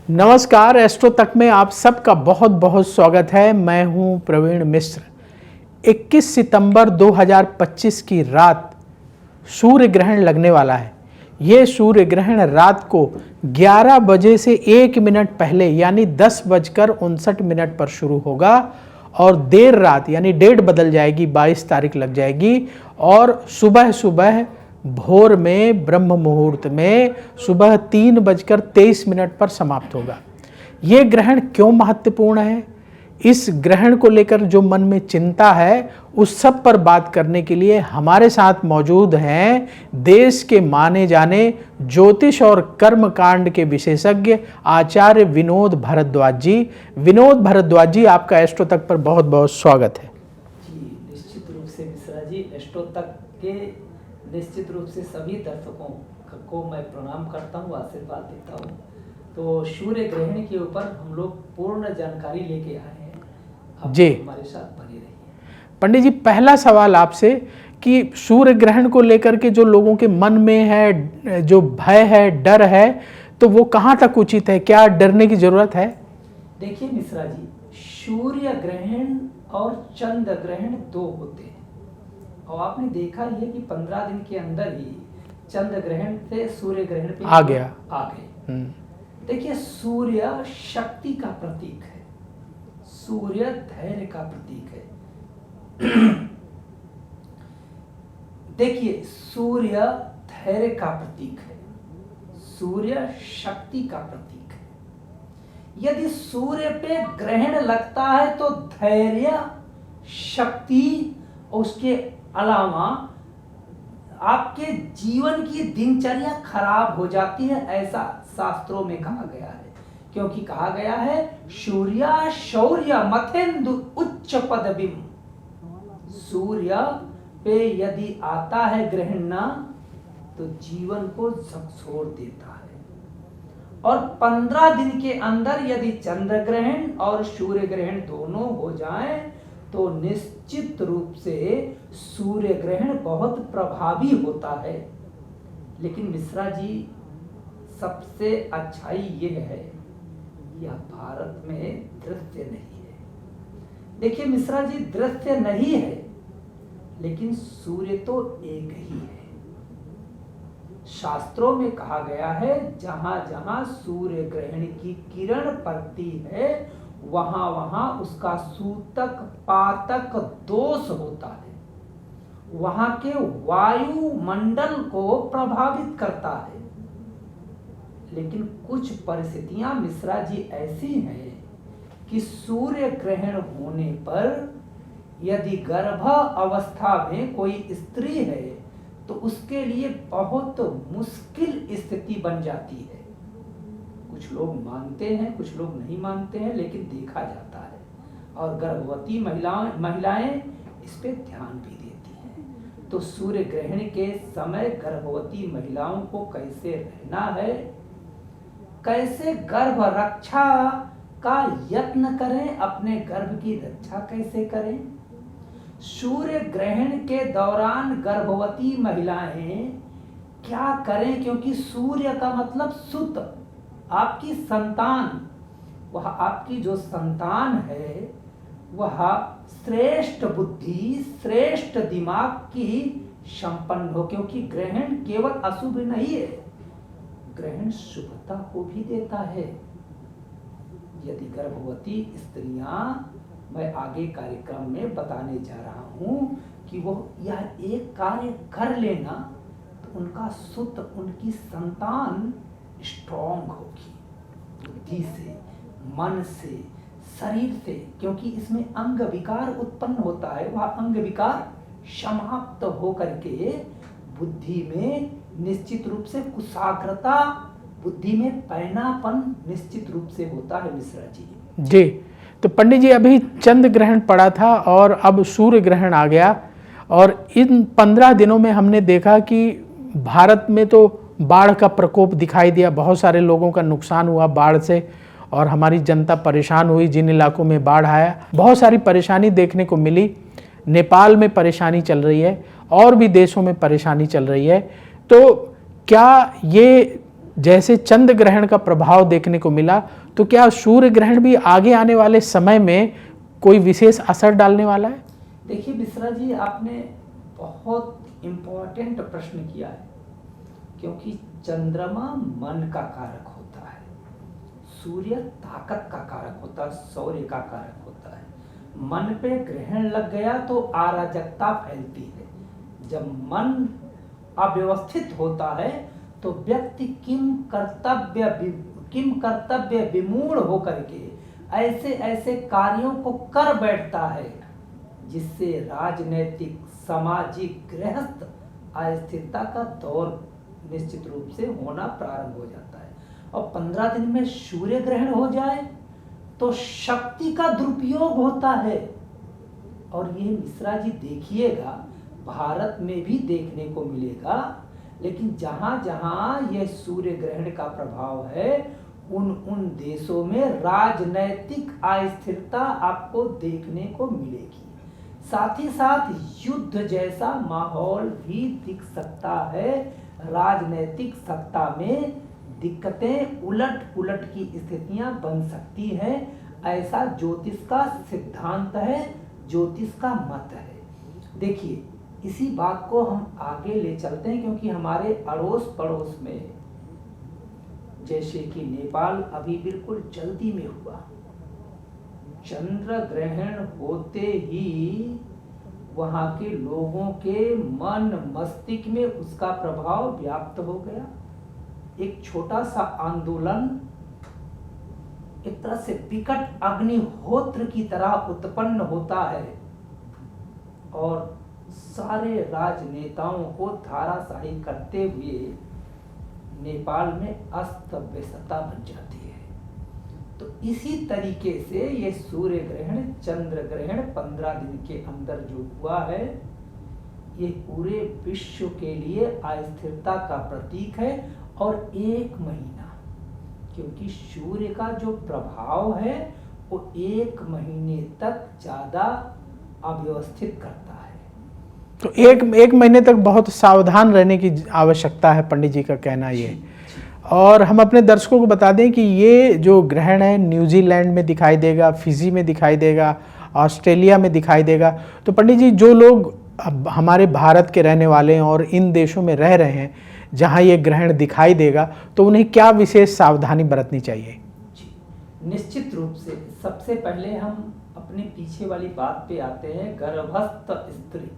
नमस्कार, एस्ट्रो तक में आप सबका बहुत बहुत स्वागत है। मैं हूं प्रवीण मिश्र। 21 सितंबर 2025 की रात सूर्य ग्रहण लगने वाला है। ये सूर्य ग्रहण रात को 11 बजे से 1 मिनट पहले यानी 10:59 पर शुरू होगा और देर रात यानी डेट बदल जाएगी, 22 तारीख लग जाएगी और सुबह सुबह भोर में ब्रह्म मुहूर्त में सुबह 3:23 पर समाप्त होगा। ये ग्रहण क्यों महत्वपूर्ण है, इस ग्रहण को लेकर जो मन में चिंता है उस सब पर बात करने के लिए हमारे साथ मौजूद हैं देश के माने जाने ज्योतिष और कर्मकांड के विशेषज्ञ आचार्य विनोद भारद्वाज जी। विनोद भारद्वाज जी, आपका एस्ट्रो तक पर बहुत बहुत स्वागत है। जी, निश्चित रूप से मिश्रा जी, एस्ट्रो तक के निश्चित रूप से सभी दर्शकों को मैं प्रणाम करता हूँ, आशीर्वाद देता हूँ। तो सूर्य ग्रहण के ऊपर हम लोग पूर्ण जानकारी लेके आए हैं, आप जी हमारे साथ बने रहिए। पंडित जी, पहला सवाल आपसे कि सूर्य ग्रहण को लेकर के जो लोगों के मन में है, जो भय है, डर है, तो वो कहाँ तक उचित है? क्या डरने की जरूरत है? देखिए मिश्रा जी, सूर्य ग्रहण और चंद्र ग्रहण दो होते हैं और आपने देखा ही है कि 15 दिन के अंदर ही चंद्र ग्रहण से सूर्य ग्रहण पे आ गए। देखिए, सूर्य शक्ति का प्रतीक है, सूर्य धैर्य का प्रतीक है। देखिए, सूर्य धैर्य का प्रतीक है, सूर्य शक्ति का प्रतीक है। यदि सूर्य पे ग्रहण लगता है तो धैर्य, शक्ति और उसके अलावा आपके जीवन की दिनचर्या खराब हो जाती है, ऐसा शास्त्रों में कहा गया है। क्योंकि कहा गया है सूर्य शौर्य मथेन्दु उच्च पदविम, सूर्य पे यदि आता है ग्रहण ना तो जीवन को झकझोर देता है। और 15 दिन के अंदर यदि चंद्र ग्रहण और सूर्य ग्रहण दोनों हो जाएं तो निश्चित रूप से सूर्य ग्रहण बहुत प्रभावी होता है। लेकिन मिश्रा जी, सबसे अच्छाई यह है, यह भारत में दृश्य नहीं है। देखिए मिश्रा जी, दृश्य नहीं है लेकिन सूर्य तो एक ही है। शास्त्रों में कहा गया है जहां जहां सूर्य ग्रहण की किरण पड़ती है वहां वहां उसका सूतक पातक दोष होता है, वहां के वायुमंडल को प्रभावित करता है। लेकिन कुछ परिस्थितियां मिश्रा जी ऐसी हैं कि सूर्य ग्रहण होने पर यदि गर्भ अवस्था में कोई स्त्री है तो उसके लिए बहुत मुश्किल स्थिति बन जाती है। कुछ लोग मानते हैं, कुछ लोग नहीं मानते हैं, लेकिन देखा जाता है और गर्भवती महिलाएं इस पे ध्यान भी देती हैं। तो सूर्य ग्रहण के समय गर्भवती महिलाओं को कैसे रहना है, कैसे गर्भ रक्षा का यत्न करें, अपने गर्भ की रक्षा कैसे करें। सूर्य ग्रहण के दौरान गर्भवती महिलाएं क्या करें, क्योंकि सूर्य का मतलब सुत, आपकी संतान, वह आपकी जो संतान है वह श्रेष्ठ बुद्धि, श्रेष्ठ दिमाग की संपन्न हो। क्योंकि ग्रहण केवल अशुभ नहीं है, ग्रहण शुभता को भी देता है। यदि गर्भवती स्त्रियां, मैं आगे कार्यक्रम में बताने जा रहा हूं कि वो यह एक कार्य कर लेना तो उनका सुत, उनकी संतान स्ट्रॉन्ग होगी, बुद्धि से, मन से, शरीर से। क्योंकि इसमें अंग विकार उत्पन्न होता है, वह अंग विकार समाप्त होकर के बुद्धि में निश्चित रूप से कुशाग्रता, बुद्धि में पैनापन निश्चित रूप से होता है मिश्रा जी। जी, तो पंडित जी, अभी चंद्र ग्रहण पड़ा था और अब सूर्य ग्रहण आ गया और इन 15 दिनों में हमने देखा कि भारत में तो बाढ़ का प्रकोप दिखाई दिया, बहुत सारे लोगों का नुकसान हुआ बाढ़ से और हमारी जनता परेशान हुई। जिन इलाकों में बाढ़ आया बहुत सारी परेशानी देखने को मिली। नेपाल में परेशानी चल रही है और भी देशों में परेशानी चल रही है। तो क्या ये जैसे चंद्र ग्रहण का प्रभाव देखने को मिला, तो क्या सूर्य ग्रहण भी आगे आने वाले समय में कोई विशेष असर डालने वाला है? देखिए मिश्रा जी, आपने बहुत इम्पोर्टेंट प्रश्न किया है, क्योंकि चंद्रमा मन का कारक होता है, सूर्य ताकत का कारक होता है, शौर्य का कारक होता है। मन पे ग्रहण लग गया तो अराजकता फैलती है। जब मन अव्यवस्थित होता है तो व्यक्ति किम कर्तव्य विमूढ़ होकर के ऐसे ऐसे कार्यों को कर बैठता है जिससे राजनैतिक, सामाजिक, गृहस्थ अस्थिरता का दौर निश्चित रूप से होना प्रारंभ हो जाता है। और 15 दिन में सूर्य ग्रहण हो जाए तो शक्ति का दुरुपयोग होता है। और ये मिश्रा जी देखिएगा, भारत में भी देखने को मिलेगा, लेकिन जहां जहां यह सूर्य ग्रहण का प्रभाव है उन देशों में राजनैतिक अस्थिरता आपको देखने को मिलेगी। साथ ही साथ युद्ध जैसा माहौल भी दिख सकता है। राजनैतिक सत्ता में दिक्कतें, उलट पुलट की स्थितियां बन सकती हैं, ऐसा ज्योतिष का सिद्धांत है, ज्योतिष का मत है। देखिए, इसी बात को हम आगे ले चलते हैं, क्योंकि हमारे अड़ोस पड़ोस में, जैसे कि नेपाल अभी बिल्कुल जल्दी में हुआ, चंद्र ग्रहण होते ही वहां के लोगों के मन मस्तिष्क में उसका प्रभाव व्याप्त हो गया। एक छोटा सा आंदोलन एक तरह से विकट अग्निहोत्र की तरह उत्पन्न होता है और सारे राजनेताओं को धाराशाही करते हुए नेपाल में अस्त व्यस्तता बन जाती है। तो इसी तरीके से ये सूर्य ग्रहण, चंद्र ग्रहण 15 दिन के अंदर जो हुआ है, ये पूरे विश्व के लिए अस्थिरता का प्रतीक है। और 1 महीना, क्योंकि सूर्य का जो प्रभाव है वो 1 महीने तक ज्यादा अव्यवस्थित करता है। तो एक महीने तक बहुत सावधान रहने की आवश्यकता है, पंडित जी का कहना ये। और हम अपने दर्शकों को बता दें कि ये जो ग्रहण है न्यूजीलैंड में दिखाई देगा, फिजी में दिखाई देगा, ऑस्ट्रेलिया में दिखाई देगा। तो पंडित जी, जो लोग हमारे भारत के रहने वाले हैं और इन देशों में रह रहे हैं जहां ये ग्रहण दिखाई देगा, तो उन्हें क्या विशेष सावधानी बरतनी चाहिए? जी, निश्चित रूप से सबसे पहले हम अपने पीछे वाली बात पे आते हैं, गर्भस्थ स्त्री।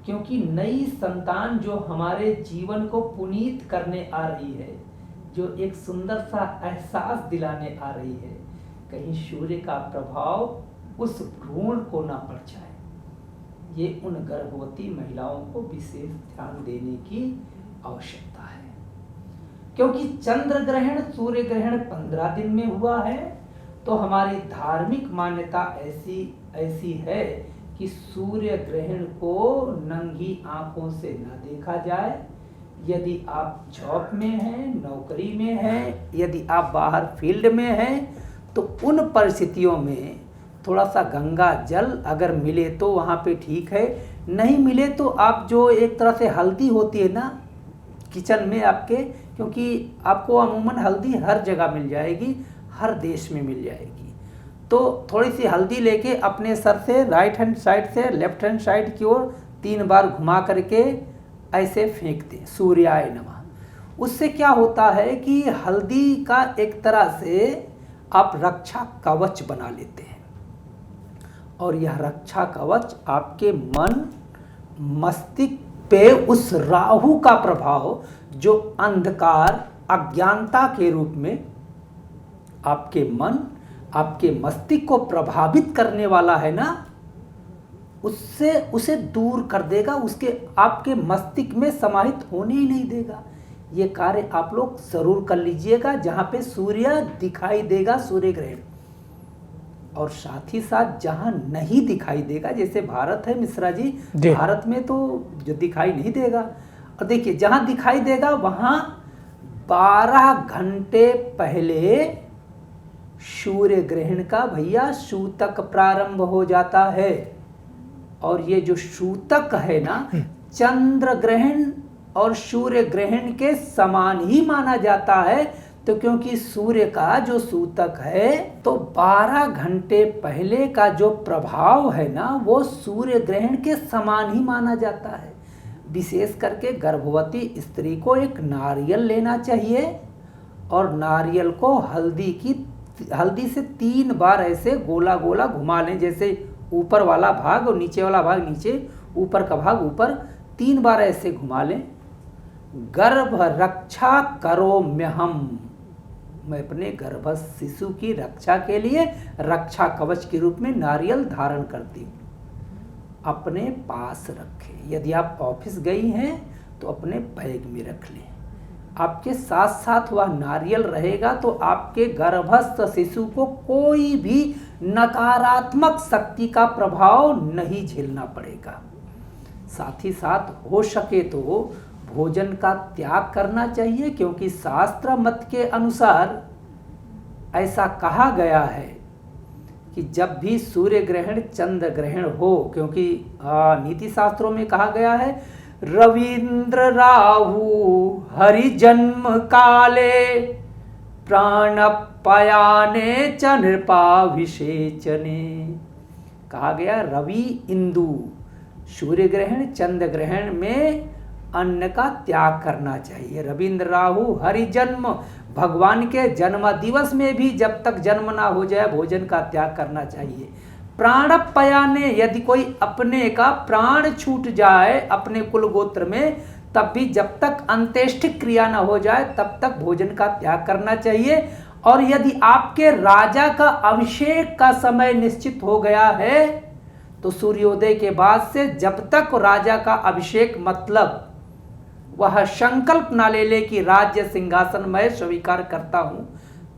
क्योंकि नई संतान जो हमारे जीवन को पुनीत करने आ रही है, जो एक सुंदर सा एहसास दिलाने आ रही है, कहीं सूर्य का प्रभाव उस भ्रूण को ना पड़ जाए। ये उन गर्भवती महिलाओं को विशेष ध्यान देने की आवश्यकता है। क्योंकि चंद्र ग्रहण, सूर्य ग्रहण 15 दिन में हुआ है, तो हमारी धार्मिक मान्यता ऐसी है कि सूर्य ग्रहण को नंगी आंखों से न देखा जाए। यदि आप जॉब में हैं, नौकरी में हैं, यदि आप बाहर फील्ड में हैं, तो उन परिस्थितियों में थोड़ा सा गंगा जल अगर मिले तो वहाँ पे ठीक है, नहीं मिले तो आप जो एक तरह से हल्दी होती है ना किचन में आपके, क्योंकि आपको अमूमन हल्दी हर जगह मिल जाएगी, हर देश में मिल जाएगी, तो थोड़ी सी हल्दी लेके अपने सर से राइट हैंड साइड से लेफ्ट हैंड साइड की ओर 3 बार घुमा करके ऐसे फेंक दें, सूर्याय नमः। उससे क्या होता है कि हल्दी का एक तरह से आप रक्षा कवच बना लेते हैं, और यह रक्षा कवच आपके मन मस्तिष्क पे उस राहु का प्रभाव, जो अंधकार अज्ञानता के रूप में आपके मन, आपके मस्तिष्क को प्रभावित करने वाला है ना, उससे उसे दूर कर देगा, उसके आपके मस्तिष्क में समाहित होने ही नहीं देगा। ये कार्य आप लोग जरूर कर लीजिएगा जहाँ पे सूर्य दिखाई देगा, सूर्य ग्रहण। और साथ ही साथ जहाँ नहीं दिखाई देगा, जैसे भारत है मिश्रा जी, भारत में तो जो दिखाई नहीं देगा, और देखिए जहाँ दिखाई देगा वहाँ 12 घंटे पहले सूर्य ग्रहण का भैया सूतक प्रारंभ हो जाता है। और ये जो सूतक है ना, चंद्र ग्रहण और सूर्य ग्रहण के समान ही माना जाता है। तो क्योंकि सूर्य का जो सूतक है तो 12 घंटे पहले का जो प्रभाव है ना वो सूर्य ग्रहण के समान ही माना जाता है। विशेष करके गर्भवती स्त्री को एक नारियल लेना चाहिए और नारियल को हल्दी से 3 बार ऐसे गोला गोला घुमा लें, जैसे ऊपर वाला भाग और नीचे वाला भाग नीचे, ऊपर का भाग ऊपर, 3 बार ऐसे घुमा लें। गर्भ रक्षा करोम्यहम्, मैं अपने गर्भस्थ शिशु की रक्षा के लिए रक्षा कवच के रूप में नारियल धारण करती हूँ। अपने पास रखें। यदि आप ऑफिस गई हैं तो अपने बैग में रख लें। आपके साथ साथ वह नारियल रहेगा तो आपके गर्भस्थ शिशु को कोई भी नकारात्मक शक्ति का प्रभाव नहीं झेलना पड़ेगा। साथ ही साथ हो सके तो भोजन का त्याग करना चाहिए, क्योंकि शास्त्र मत के अनुसार ऐसा कहा गया है कि जब भी सूर्य ग्रहण चंद्र ग्रहण हो, क्योंकि नीति शास्त्रों में कहा गया है रविंद्र राहु हरि जन्म काले प्राणपयाने च नृपाभिषेचने। कहा गया रवि इंदु सूर्य ग्रहण चंद्र ग्रहण में अन्न का त्याग करना चाहिए। रविंद्र राहु हरि जन्म, भगवान के जन्म दिवस में भी जब तक जन्म ना हो जाए भोजन का त्याग करना चाहिए। प्राणपयाने, यदि कोई अपने का प्राण छूट जाए अपने कुल गोत्र में, तब भी जब तक अंत्येष्टि क्रिया न हो जाए तब तक भोजन का त्याग करना चाहिए। और यदि आपके राजा का अभिषेक का समय निश्चित हो गया है तो सूर्योदय के बाद से जब तक राजा का अभिषेक, मतलब वह संकल्प ना ले ले कि राज्य सिंहासन मैं स्वीकार करता हूं,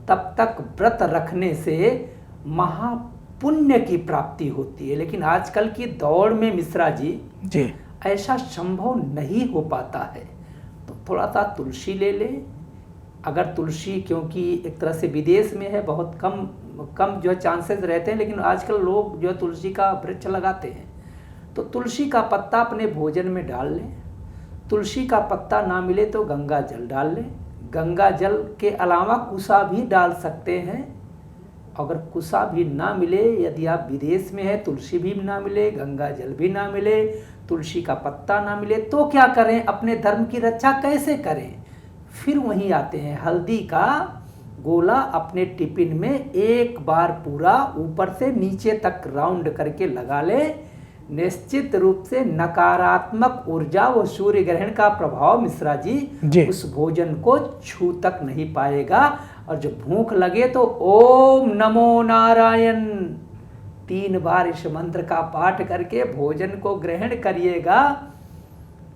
तब तक व्रत रखने से महापुण्य की प्राप्ति होती है। लेकिन आजकल की दौड़ में मिश्रा जी ऐसा संभव नहीं हो पाता है। तो थोड़ा सा तुलसी ले ले। अगर तुलसी, क्योंकि एक तरह से विदेश में है, बहुत कम जो है चांसेस रहते हैं, लेकिन आजकल लोग जो है तुलसी का वृक्ष लगाते हैं। तो तुलसी का पत्ता अपने भोजन में डाल लें। तुलसी का पत्ता ना मिले तो गंगा जल डाल लें। गंगा जल के अलावा कुसा भी डाल सकते हैं। अगर कुसा भी ना मिले, यदि आप विदेश में है, तुलसी भी ना मिले, गंगा जल भी ना मिले, तुलसी का पत्ता ना मिले, तो क्या करें? अपने धर्म की रक्षा कैसे करें? फिर वहीं आते हैं, हल्दी का गोला अपने टिफिन में एक बार पूरा ऊपर से नीचे तक राउंड करके लगा ले। निश्चित रूप से नकारात्मक ऊर्जा व सूर्य ग्रहण का प्रभाव मिश्रा जी उस भोजन को छू तक नहीं पाएगा। और जब भूख लगे तो ओम नमो नारायण 3 बार इस मंत्र का पाठ करके भोजन को ग्रहण करिएगा।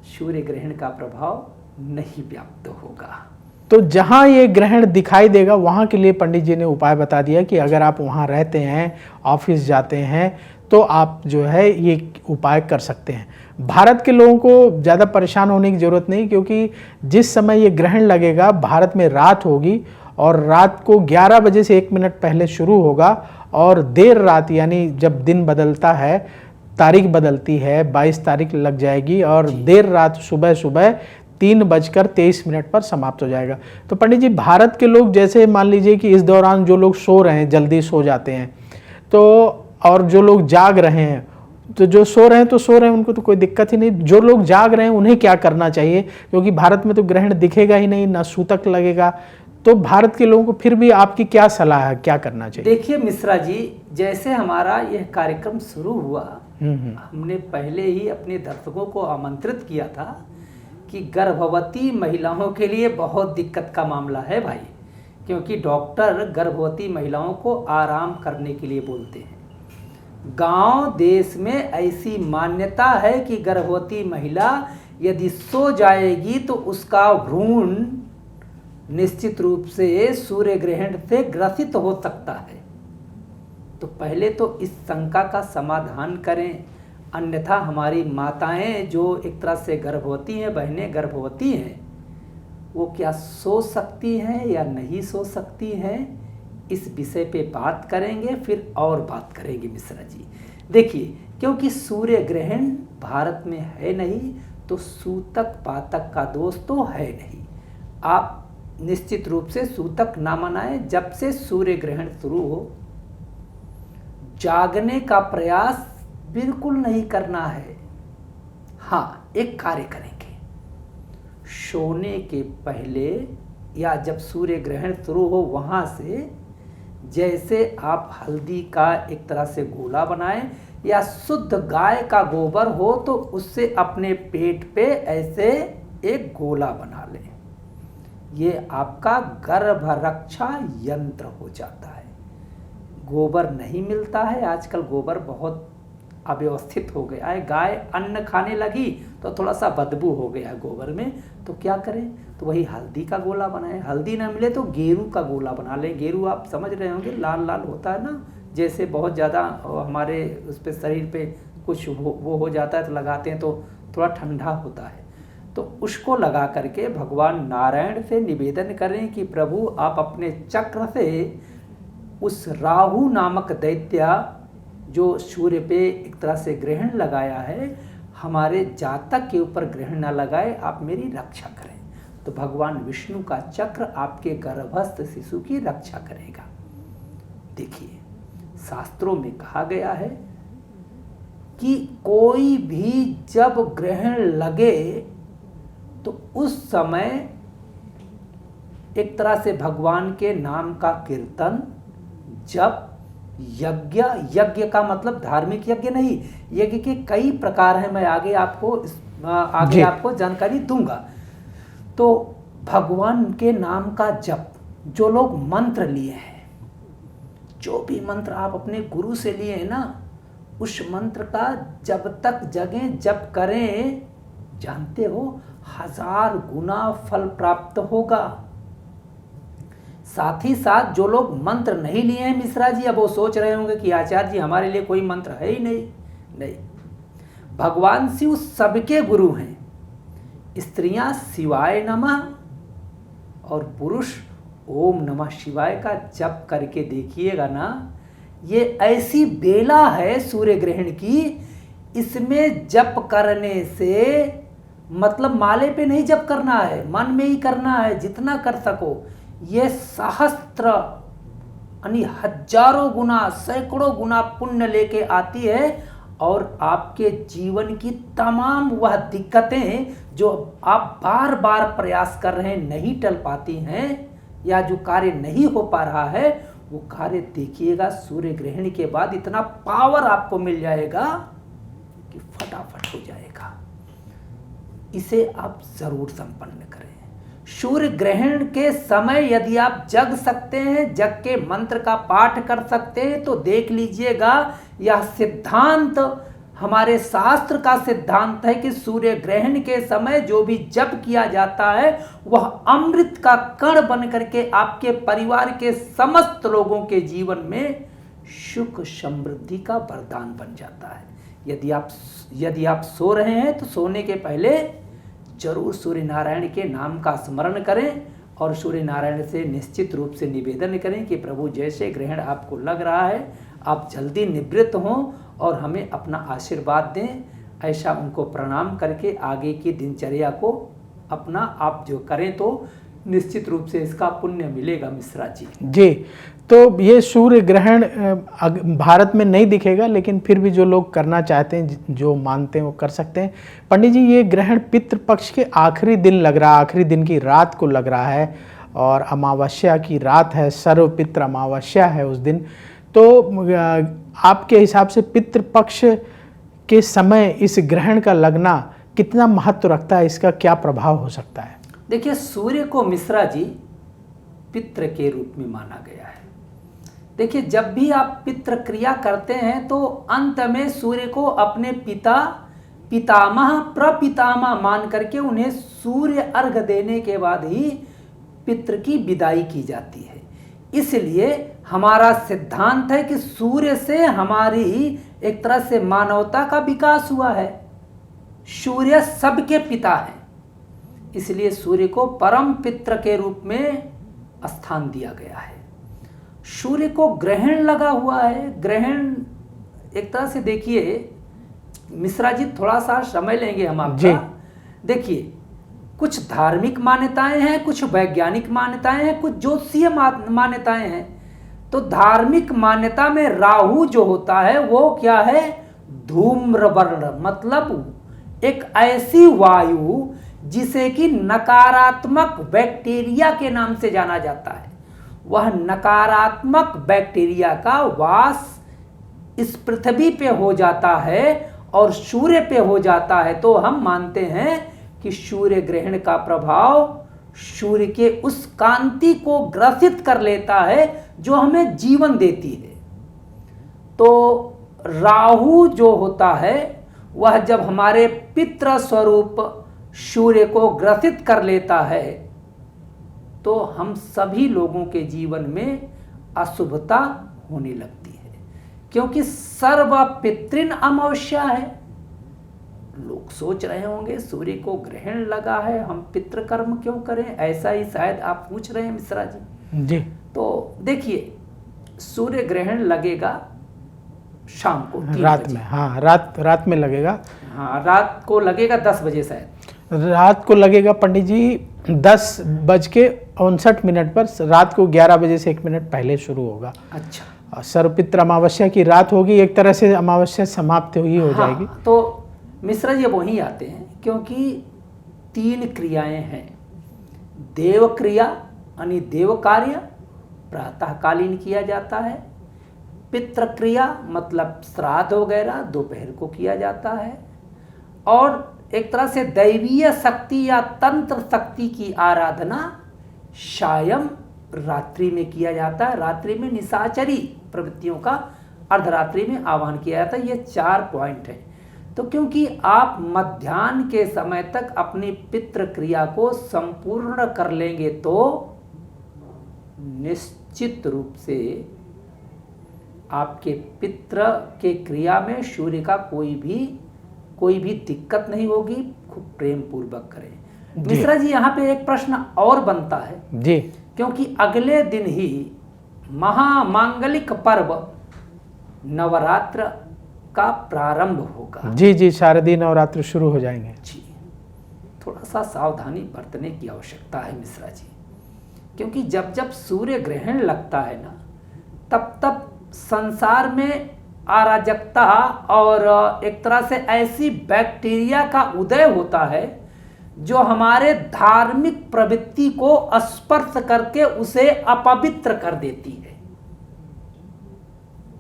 सूर्य ग्रहण का प्रभाव नहीं व्याप्त होगा। तो जहाँ ये ग्रहण दिखाई देगा वहाँ के लिए पंडित जी ने उपाय बता दिया कि अगर आप वहाँ रहते हैं, ऑफिस जाते हैं, तो आप जो है ये उपाय कर सकते हैं। भारत के लोगों को ज़्यादा परेशान होने की ज़रूरत नहीं, क्योंकि जिस समय ये ग्रहण लगेगा भारत में रात होगी और रात को 11 बजे से 1 मिनट पहले शुरू होगा और देर रात, यानी जब दिन बदलता है, तारीख बदलती है, 22 तारीख लग जाएगी और देर रात सुबह 3:23 पर समाप्त हो जाएगा। तो पंडित जी, भारत के लोग जैसे मान लीजिए कि इस दौरान जो लोग सो रहे हैं जल्दी सो जाते हैं, तो और जो लोग जाग रहे हैं, तो जो सो रहे हैं तो सो रहे हैं, उनको तो कोई दिक्कत ही नहीं। जो लोग जाग रहे हैं उन्हें क्या करना चाहिए? क्योंकि भारत में तो ग्रहण दिखेगा ही नहीं, ना सूतक लगेगा। तो भारत के लोगों को फिर भी आपकी क्या सलाह है, क्या करना चाहिए? देखिए मिश्रा जी, जैसे हमारा यह कार्यक्रम शुरू हुआ, हमने पहले ही अपने दर्शकों को आमंत्रित किया था कि गर्भवती महिलाओं के लिए बहुत दिक्कत का मामला है भाई, क्योंकि डॉक्टर गर्भवती महिलाओं को आराम करने के लिए बोलते हैं। गांव देश में ऐसी मान्यता है कि गर्भवती महिला यदि सो जाएगी तो उसका भ्रूण निश्चित रूप से सूर्य ग्रहण से ग्रसित हो सकता है। तो पहले तो इस शंका का समाधान करें, अन्यथा हमारी माताएं जो एक तरह से गर्भवती हैं, बहनें गर्भवती हैं, वो क्या सो सकती हैं या नहीं सो सकती हैं, इस विषय पे बात करेंगे, फिर और बात करेंगे मिश्रा जी। देखिए, क्योंकि सूर्य ग्रहण भारत में है नहीं, तो सूतक पातक का दोष तो है नहीं। आप निश्चित रूप से सूतक ना मनाएं। जब से सूर्य ग्रहण शुरू हो, जागने का प्रयास बिल्कुल नहीं करना है। हाँ, एक कार्य करेंगे, सोने के पहले या जब सूर्य ग्रहण शुरू हो वहाँ से जैसे आप हल्दी का एक तरह से गोला बनाएं या शुद्ध गाय का गोबर हो तो उससे अपने पेट पे ऐसे एक गोला बना लें। ये आपका गर्भ रक्षा यंत्र हो जाता है। गोबर नहीं मिलता है आजकल, गोबर बहुत अव्यवस्थित हो गया है। गाय अन्न खाने लगी तो थोड़ा सा बदबू हो गया है गोबर में, तो क्या करें, तो वही हल्दी का गोला बनाएं। हल्दी ना मिले तो गेरू का गोला बना लें। गेरू आप समझ रहे होंगे, लाल लाल होता है ना, जैसे बहुत ज़्यादा हमारे उस पर शरीर पे कुछ वो हो जाता है तो लगाते हैं तो थोड़ा ठंडा होता है। तो उसको लगा करके भगवान नारायण से निवेदन करें कि प्रभु आप अपने चक्र से उस राहु नामक दैत्य जो सूर्य पे एक तरह से ग्रहण लगाया है, हमारे जातक के ऊपर ग्रहण न लगाए, आप मेरी रक्षा करें। तो भगवान विष्णु का चक्र आपके गर्भस्थ शिशु की रक्षा करेगा। देखिए, शास्त्रों में कहा गया है कि कोई भी जब ग्रहण लगे तो उस समय एक तरह से भगवान के नाम का कीर्तन, जप, यज्ञ, यज्ञ का मतलब धार्मिक यज्ञ नहीं, यज्ञ के कई प्रकार हैं, मैं आगे आपको जानकारी दूंगा। तो भगवान के नाम का जप, जो लोग मंत्र लिए हैं, जो भी मंत्र आप अपने गुरु से लिए हैं ना, उस मंत्र का जब तक जगें जप करें, जानते हो 1000 गुना फल प्राप्त होगा। साथ ही साथ जो लोग मंत्र नहीं लिए हैं मिश्रा जी, अब वो सोच रहे होंगे कि आचार्य जी हमारे लिए कोई मंत्र है ही नहीं। भगवान शिव सबके गुरु हैं। स्त्रियां शिवाय नमः और पुरुष ओम नमः शिवाय का जप करके देखिएगा ना, ये ऐसी बेला है सूर्य ग्रहण की, इसमें जप करने से मतलब माले पे नहीं जप करना है, मन में ही करना है, जितना कर सको। ये सहस्त्र यानी हजारों गुना, सैकड़ों गुना पुण्य लेके आती है और आपके जीवन की तमाम वह दिक्कतें जो आप बार बार प्रयास कर रहे हैं नहीं टल पाती हैं, या जो कार्य नहीं हो पा रहा है, वो कार्य देखिएगा सूर्य ग्रहण के बाद इतना पावर आपको मिल जाएगा कि फटाफट हो जाएगा। इसे आप जरूर संपन्न करें। सूर्य ग्रहण के समय यदि आप जग सकते हैं, जग के मंत्र का पाठ कर सकते हैं, तो देख लीजिएगा, यह सिद्धांत हमारे शास्त्र का सिद्धांत है कि सूर्य ग्रहण के समय जो भी जप किया जाता है वह अमृत का कण बन करके आपके परिवार के समस्त लोगों के जीवन में सुख समृद्धि का वरदान बन जाता है। यदि आप सो रहे हैं तो सोने के पहले जरूर सूर्य नारायण के नाम का स्मरण करें और सूर्य नारायण से निश्चित रूप से निवेदन करें कि प्रभु जैसे ग्रहण आपको लग रहा है आप जल्दी निवृत्त हों और हमें अपना आशीर्वाद दें। ऐसा उनको प्रणाम करके आगे की दिनचर्या को अपना आप जो करें तो निश्चित रूप से इसका पुण्य मिलेगा मिश्रा जी। जी, तो ये सूर्य ग्रहण भारत में नहीं दिखेगा, लेकिन फिर भी जो लोग करना चाहते हैं, जो मानते हैं वो कर सकते हैं। पंडित जी, ये ग्रहण पितृपक्ष के आखिरी दिन लग रहा है, आखिरी दिन की रात को लग रहा है और अमावस्या की रात है, सर्वपितृ अमावस्या है उस दिन। तो आपके हिसाब से पितृपक्ष के समय इस ग्रहण का लगना कितना महत्व रखता है, इसका क्या प्रभाव हो सकता है? देखिए, सूर्य को मिश्रा जी पितृ के रूप में माना गया है। देखिए, जब भी आप पितृ क्रिया करते हैं तो अंत में सूर्य को अपने पिता, पितामह, प्रपितामह मान करके उन्हें सूर्य अर्घ देने के बाद ही पितृ की विदाई की जाती है। इसलिए हमारा सिद्धांत है कि सूर्य से हमारी एक तरह से मानवता का विकास हुआ है। सूर्य सबके पिता है, इसलिए सूर्य को परम पितृ के रूप में स्थान दिया गया है। सूर्य को ग्रहण लगा हुआ है। ग्रहण एक तरह से देखिए मिश्रा जी, थोड़ा सा समय लेंगे हम आपका देखिए, कुछ धार्मिक मान्यताएं हैं, कुछ वैज्ञानिक मान्यताएं हैं, कुछ ज्योतिषीय मान्यताएं हैं। तो धार्मिक मान्यता में राहु जो होता है वो क्या है, धूम्रवर्ण, मतलब एक ऐसी वायु जिसे कि नकारात्मक बैक्टीरिया के नाम से जाना जाता है। वह नकारात्मक बैक्टीरिया का वास इस पृथ्वी पे हो जाता है और सूर्य पे हो जाता है, तो हम मानते हैं कि सूर्य ग्रहण का प्रभाव सूर्य के उस कांति को ग्रसित कर लेता है जो हमें जीवन देती है। तो राहु जो होता है वह जब हमारे पितृ स्वरूप सूर्य को ग्रसित कर लेता है तो हम सभी लोगों के जीवन में अशुभता होने लगती है, क्योंकि सर्व पितृन अमावस्या है। लोग सोच रहे होंगे सूर्य को ग्रहण लगा है, हम पितृकर्म क्यों करें, ऐसा ही शायद आप पूछ रहे हैं मिश्रा जी। तो देखिए, सूर्य ग्रहण लगेगा शाम को 3 रात बजे। में, हाँ रात में लगेगा। हाँ, रात को लगेगा 10 बजे शायद। रात को लगेगा पंडित जी 10:59 पर। रात को 11 बजे से 1 मिनट पहले शुरू होगा। अच्छा, सर्वपित्र अमावस्या की रात होगी, एक तरह से अमावस्या समाप्त ही हो जाएगी। तो मिश्रा जी वहीं आते हैं, क्योंकि 3 क्रियाएं हैं। देव क्रिया यानी देव कार्य प्रातःकालीन किया जाता है। पितृ क्रिया मतलब श्राद्ध वगैरह दोपहर को किया जाता है। और एक तरह से दैवीय शक्ति या तंत्र शक्ति की आराधना सायं रात्रि में किया जाता है। रात्रि में निशाचरी प्रवृत्तियों का अर्धरात्रि में आह्वान किया जाता है। ये 4 पॉइंट हैं। तो क्योंकि आप मध्याह्न के समय तक अपनी पितृ क्रिया को संपूर्ण कर लेंगे तो निश्चित रूप से आपके पितृ के क्रिया में सूर्य का कोई भी दिक्कत नहीं होगी। खूब प्रेम पूर्वक करें। मिश्रा जी, यहाँ पे एक प्रश्न और बनता है जी, क्योंकि अगले दिन ही महामांगलिक पर्व नवरात्र का प्रारंभ होगा। जी, शारदीय नवरात्र शुरू हो जाएंगे। जी, थोड़ा सा सावधानी बरतने की आवश्यकता है मिश्रा जी, क्योंकि जब सूर्य ग्रहण लगता है ना, तब संसार में अराजकता और एक तरह से ऐसी बैक्टीरिया का उदय होता है जो हमारे धार्मिक प्रवृत्ति को स्पर्श करके उसे अपवित्र कर देती है।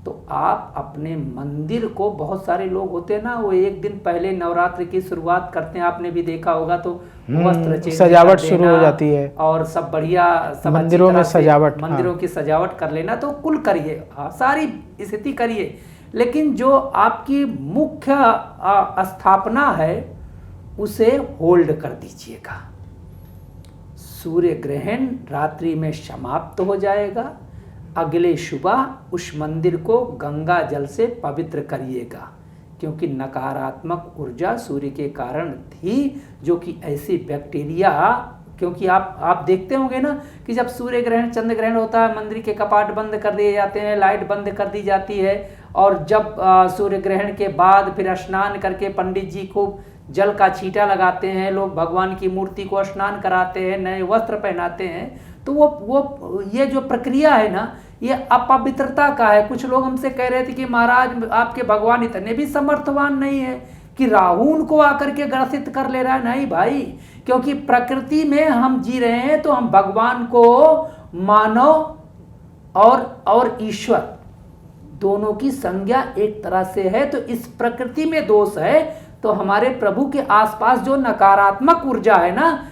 तो आप अपने मंदिर को, बहुत सारे लोग होते हैं ना, वो एक दिन पहले नवरात्र की शुरुआत करते हैं, आपने भी देखा होगा, तो वस्त्र चेंज सजावट शुरू हो जाती है और सब बढ़िया, सब मंदिरों में सजावट, मंदिरों की सजावट कर लेना। तो कुल करिए, सारी स्थिति करिए, लेकिन जो आपकी मुख्य स्थापना है उसे होल्ड कर दीजिएगा। सूर्य ग्रहण रात्रि में समाप्त हो जाएगा। अगले सुबह उस मंदिर को गंगा जल से पवित्र करिएगा, क्योंकि नकारात्मक ऊर्जा सूर्य के कारण थी, जो कि ऐसी बैक्टीरिया, क्योंकि आप देखते होंगे ना कि जब सूर्य ग्रहण चंद्र ग्रहण होता है, मंदिर के कपाट बंद कर दिए जाते हैं, लाइट बंद कर दी जाती है, और जब सूर्य ग्रहण के बाद फिर स्नान करके पंडित जी को जल का छींटा लगाते हैं, लोग भगवान की मूर्ति को स्नान कराते हैं, नए वस्त्र पहनाते हैं। तो वो ये जो प्रक्रिया है ना, ये अपवित्रता का है। कुछ लोग हमसे कह रहे थे कि महाराज आपके भगवान इतने भी समर्थवान नहीं है कि राहु उनको आकर के ग्रसित कर ले रहा है। नहीं भाई, क्योंकि प्रकृति में हम जी रहे हैं, तो हम भगवान को मानव और ईश्वर दोनों की संज्ञा एक तरह से है। तो इस प्रकृति में दोष है, तो हमारे प्रभु के आसपास जो नकारात्मक ऊर्जा है ना,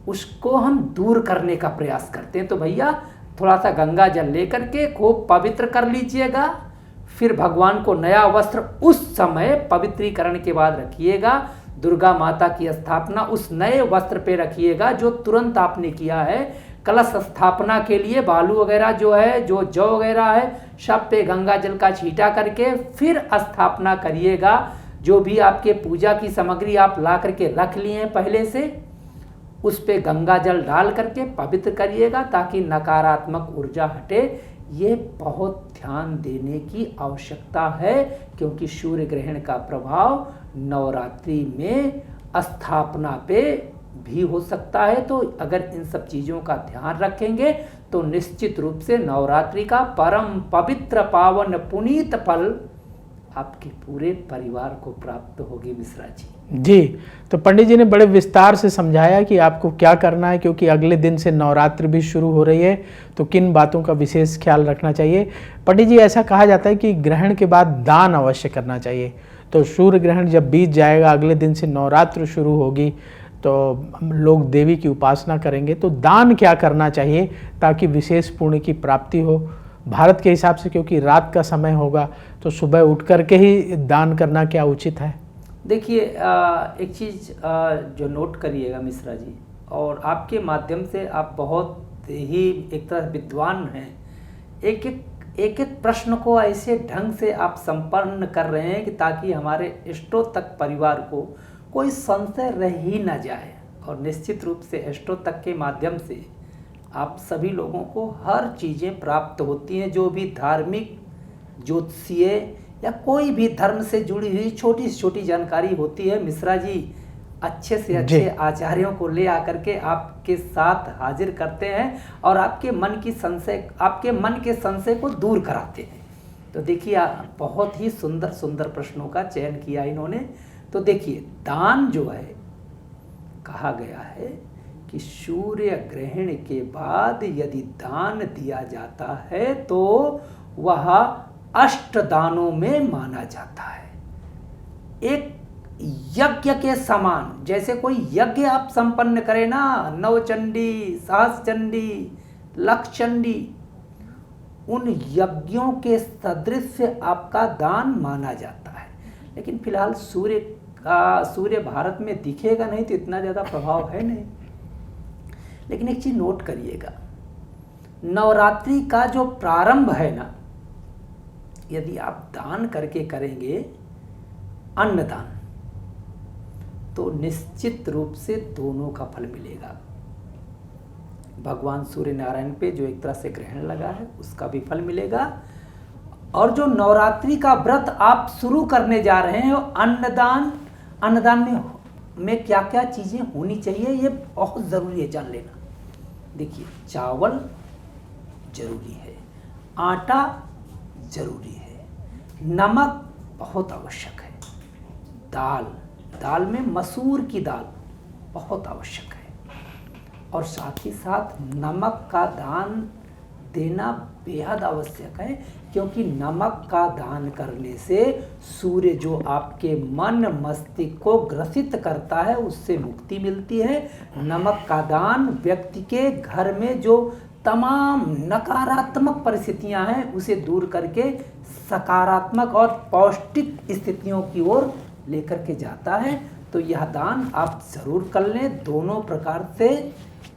उसको हम दूर करने का प्रयास करते हैं। तो भैया थोड़ा सा गंगा जल लेकर के खूब पवित्र कर लीजिएगा, फिर भगवान को नया वस्त्र उस समय पवित्रीकरण के बाद रखिएगा। दुर्गा माता की स्थापना उस नए वस्त्र पे रखिएगा जो तुरंत आपने किया है। कलश स्थापना के लिए बालू वगैरह जो है, जो जौ वगैरह है, सब पे गंगा जल का छींटा करके फिर स्थापना करिएगा। जो भी आपके पूजा की सामग्री आप ला करके रख लिए हैं पहले से, उस पे गंगा जल डाल करके पवित्र करिएगा, ताकि नकारात्मक ऊर्जा हटे। ये बहुत ध्यान देने की आवश्यकता है, क्योंकि सूर्य ग्रहण का प्रभाव नवरात्रि में स्थापना पे भी हो सकता है। तो अगर इन सब चीज़ों का ध्यान रखेंगे तो निश्चित रूप से नवरात्रि का परम पवित्र पावन पुनीत फल आपके पूरे परिवार को प्राप्त होगी मिश्रा जी। जी, तो पंडित जी ने बड़े विस्तार से समझाया कि आपको क्या करना है, क्योंकि अगले दिन से नवरात्रि भी शुरू हो रही है, तो किन बातों का विशेष ख्याल रखना चाहिए। पंडित जी, ऐसा कहा जाता है कि ग्रहण के बाद दान अवश्य करना चाहिए। तो सूर्य ग्रहण जब बीत जाएगा, अगले दिन से नवरात्र शुरू होगी, तो लोग देवी की उपासना करेंगे, तो दान क्या करना चाहिए ताकि विशेष पुण्य की प्राप्ति हो? भारत के हिसाब से क्योंकि रात का समय होगा, तो सुबह उठ करके ही दान करना क्या उचित है? देखिए, एक चीज़ जो नोट करिएगा मिश्रा जी, और आपके माध्यम से आप बहुत ही एक तरह विद्वान हैं, एक एक प्रश्न को ऐसे ढंग से आप संपन्न कर रहे हैं कि ताकि हमारे इष्टों तक परिवार को कोई संशय रह ही न जाए। और निश्चित रूप से इष्टों तक के माध्यम से आप सभी लोगों को हर चीज़ें प्राप्त होती हैं, जो भी धार्मिक, ज्योतिषीय या कोई भी धर्म से जुड़ी हुई छोटी से छोटी जानकारी होती है। मिश्रा जी अच्छे से अच्छे आचार्यों को ले आकर के आपके साथ हाजिर करते हैं और आपके मन के संशय को दूर कराते हैं। तो देखिए, बहुत ही सुंदर सुंदर प्रश्नों का चयन किया इन्होंने। तो देखिए, दान जो है, कहा गया है कि सूर्य ग्रहण के बाद यदि दान दिया जाता है तो वह अष्ट दानों में माना जाता है। एक यज्ञ के समान, जैसे कोई यज्ञ आप संपन्न करें ना, नवचंडी, सहस्रचंडी, लक्षचंडी, उन यज्ञों के सदृश आपका दान माना जाता है। लेकिन फिलहाल सूर्य भारत में दिखेगा नहीं तो इतना ज़्यादा प्रभाव है नहीं। लेकिन एक चीज़ नोट करिएगा, नवरात्रि का जो प्रारंभ है ना, यदि आप दान करके करेंगे अन्नदान, तो निश्चित रूप से दोनों का फल मिलेगा। भगवान सूर्य नारायण पे जो एक तरह से ग्रहण लगा है उसका भी फल मिलेगा, और जो नवरात्रि का व्रत आप शुरू करने जा रहे हैं, अन्नदान में क्या क्या चीज़ें होनी चाहिए ये बहुत ज़रूरी है जान लेना। देखिए, चावल जरूरी है, आटा जरूरी है, नमक बहुत आवश्यक है, दाल में मसूर की दाल बहुत आवश्यक है, और साथ ही साथ नमक का दान देना बेहद आवश्यक है, क्योंकि नमक का दान करने से सूर्य जो आपके मन मस्तिष्क को ग्रसित करता है उससे मुक्ति मिलती है। नमक का दान व्यक्ति के घर में जो तमाम नकारात्मक परिस्थितियां हैं उसे दूर करके सकारात्मक और पौष्टिक स्थितियों की ओर लेकर के जाता है। तो यह दान आप ज़रूर कर लें, दोनों प्रकार से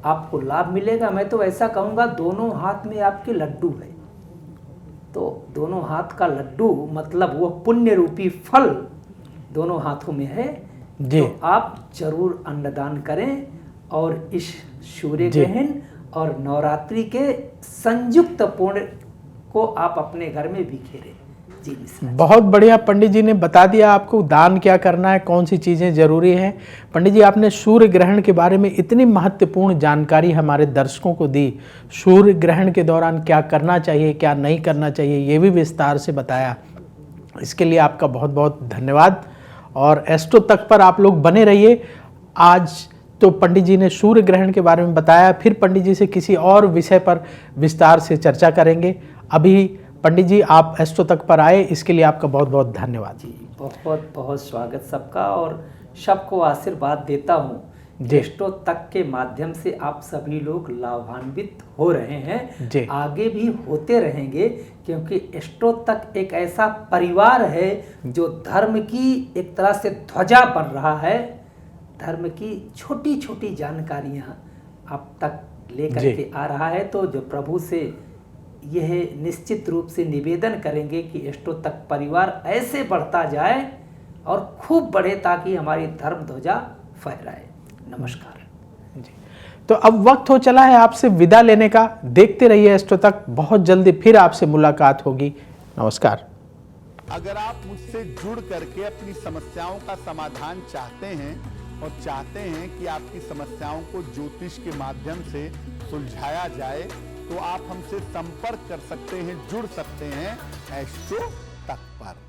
आपको लाभ मिलेगा। मैं तो ऐसा कहूँगा, दोनों हाथ में आपके लड्डू है, तो दोनों हाथ का लड्डू मतलब वो पुण्य रूपी फल दोनों हाथों में है। तो आप जरूर अन्नदान करें और इस सूर्य ग्रहण और नवरात्रि के संयुक्त पुण्य को आप अपने घर में बिखेरें। जी, बहुत बढ़िया पंडित जी ने बता दिया आपको दान क्या करना है, कौन सी चीज़ें जरूरी हैं। पंडित जी, आपने सूर्य ग्रहण के बारे में इतनी महत्वपूर्ण जानकारी हमारे दर्शकों को दी। सूर्य ग्रहण के दौरान क्या करना चाहिए, क्या नहीं करना चाहिए, ये भी विस्तार से बताया। इसके लिए आपका बहुत बहुत धन्यवाद। और एस्ट्रो तक पर आप लोग बने रहिए। आज तो पंडित जी ने सूर्य ग्रहण के बारे में बताया, फिर पंडित जी से किसी और विषय पर विस्तार से चर्चा करेंगे। अभी पंडित जी आप एस्ट्रो तक पर आए, इसके लिए आपका बहुत बहुत धन्यवाद। जी, बहुत बहुत स्वागत सबका, और सबको आशीर्वाद देता हूँ। एस्ट्रो तक के माध्यम से आप सभी लोग लाभान्वित हो रहे हैं, आगे भी होते रहेंगे, क्योंकि एस्ट्रो तक एक ऐसा परिवार है जो धर्म की एक तरह से ध्वजा बन रहा है। धर्म की छोटी छोटी जानकारियाँ आप तक लेकर के आ रहा है। तो जो प्रभु से यह निश्चित रूप से निवेदन करेंगे कि एस्ट्रो तक परिवार ऐसे बढ़ता जाए और खूब बढ़े, ताकि हमारी धर्म ध्वजा फहराए। नमस्कार जी। तो अब वक्त हो चला है आपसे विदा लेने का। देखते रहिए एस्ट्रो तक, बहुत जल्दी फिर आपसे मुलाकात होगी। नमस्कार। अगर आप मुझसे जुड़ करके अपनी समस्याओं का समाधान चाहते हैं और चाहते हैं कि आपकी समस्याओं को ज्योतिष के माध्यम से सुलझाया जाए, तो आप हमसे संपर्क कर सकते हैं, जुड़ सकते हैं एस्ट्रो तक पर।